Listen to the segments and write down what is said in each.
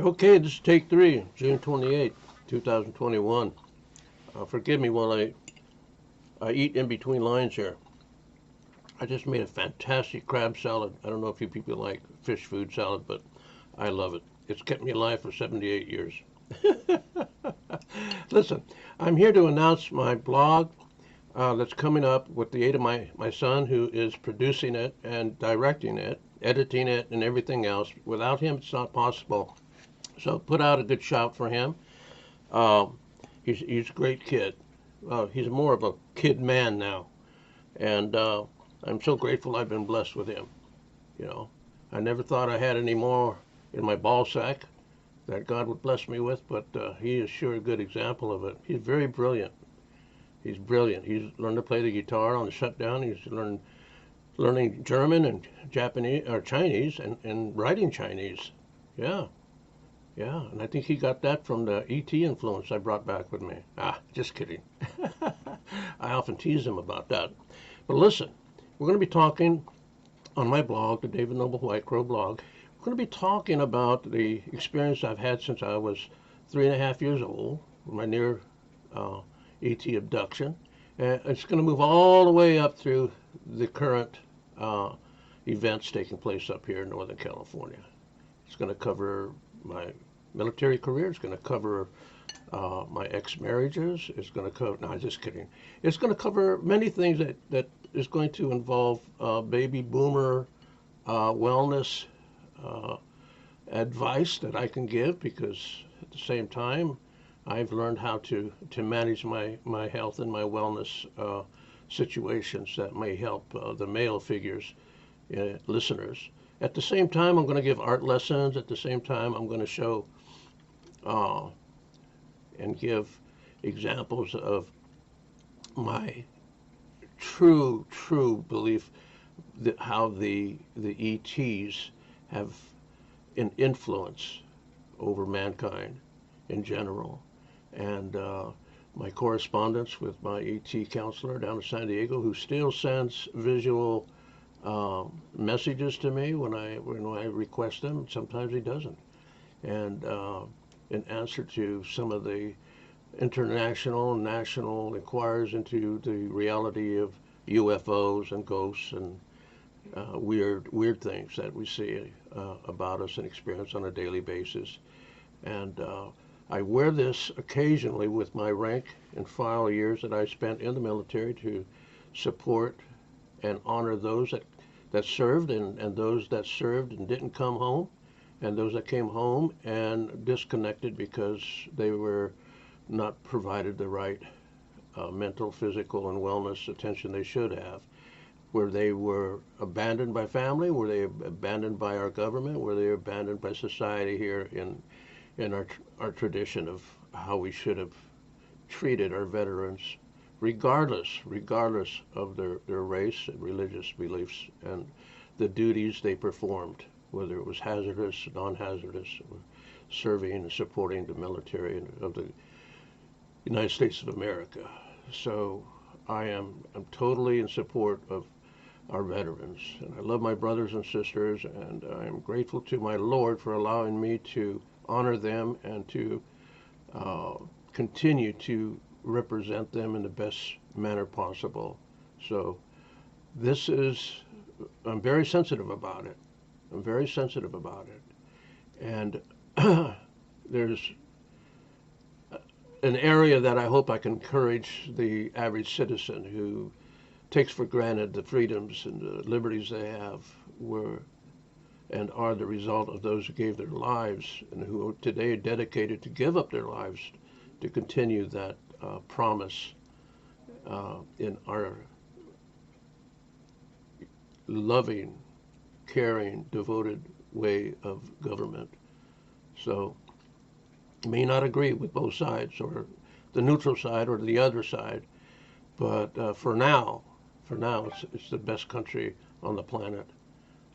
Okay, this is take three, June 28th, 2021. Forgive me while I eat in between lines here. I just made a fantastic crab salad. I don't know if you people like fish food salad, but I love it. It's kept me alive for 78 years. Listen, I'm here to announce my blog that's coming up with the aid of my son, who is producing it and directing it, editing it, and everything else. Without him, it's not possible. So put out a good shout for him. Uh, he's a great kid. He's more of a kid man now, and I'm so grateful I've been blessed with him. You know, I never thought I had any more in my ball sack that God would bless me with, but he is sure a good example of it. He's very brilliant. He's brilliant. He's learned to play the guitar on the shutdown. He's learning German and Japanese or Chinese and writing Chinese. Yeah, yeah, and I think he got that from the ET influence I brought back with me. Just kidding. I often tease him about that. But listen, we're going to be talking on my blog, the David Noble Whitecrow blog. We're going to be talking about the experience I've had since I was 3.5 years old, my near ET abduction. And it's going to move all the way up through the current events taking place up here in Northern California. It's going to cover my military career. It's going to cover my ex-marriages. It's going to cover, no, I'm just kidding. It's going to cover many things that is going to involve baby boomer wellness advice that I can give, because at the same time, I've learned how to manage my health and my wellness situations that may help the male figures, listeners. At the same time, I'm going to give art lessons. At the same time, I'm going to show uh, and give examples of my true belief that how the ETs have an influence over mankind in general. And my correspondence with my ET counselor down in San Diego, who still sends visual messages to me when I request them. Sometimes he doesn't. And in answer to some of the international and national inquiries into the reality of UFOs and ghosts and weird things that we see about us and experience on a daily basis. And I wear this occasionally with my rank and file years that I spent in the military to support and honor those that served, and those that served and didn't come home, and those that came home and disconnected because they were not provided the right mental, physical, and wellness attention they should have. Where they were abandoned by family, were they abandoned by our government, were they abandoned by society here in our tradition of how we should have treated our veterans, regardless of their race and religious beliefs and the duties they performed, whether it was hazardous, non-hazardous, or serving and supporting the military of the United States of America. So I'm totally in support of our veterans, and I love my brothers and sisters, and I'm grateful to my Lord for allowing me to honor them and to uh, continue to represent them in the best manner possible. So this is, I'm very sensitive about it. I'm very sensitive about it. And there's an area that I hope I can encourage the average citizen who takes for granted the freedoms and the liberties they have were and are the result of those who gave their lives and who today are dedicated to give up their lives to continue that promise in our loving, caring, devoted way of government. So I may not agree with both sides or the neutral side or the other side, but for now, it's the best country on the planet.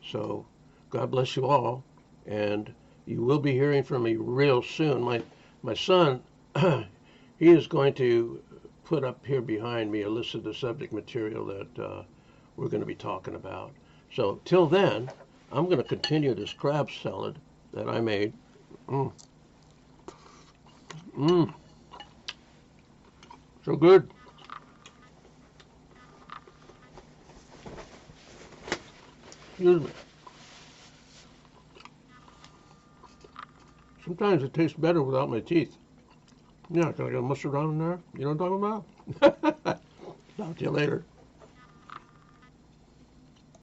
So God bless you all, and you will be hearing from me real soon. My son, he is going to put up here behind me a list of the subject material that we're going to be talking about. So till then, I'm going to continue this crab salad that I made Mm. Mm. So good. Excuse me. Sometimes it tastes better without my teeth. Yeah, can I get mustard on in there? You know what I'm talking about? Talk to you later.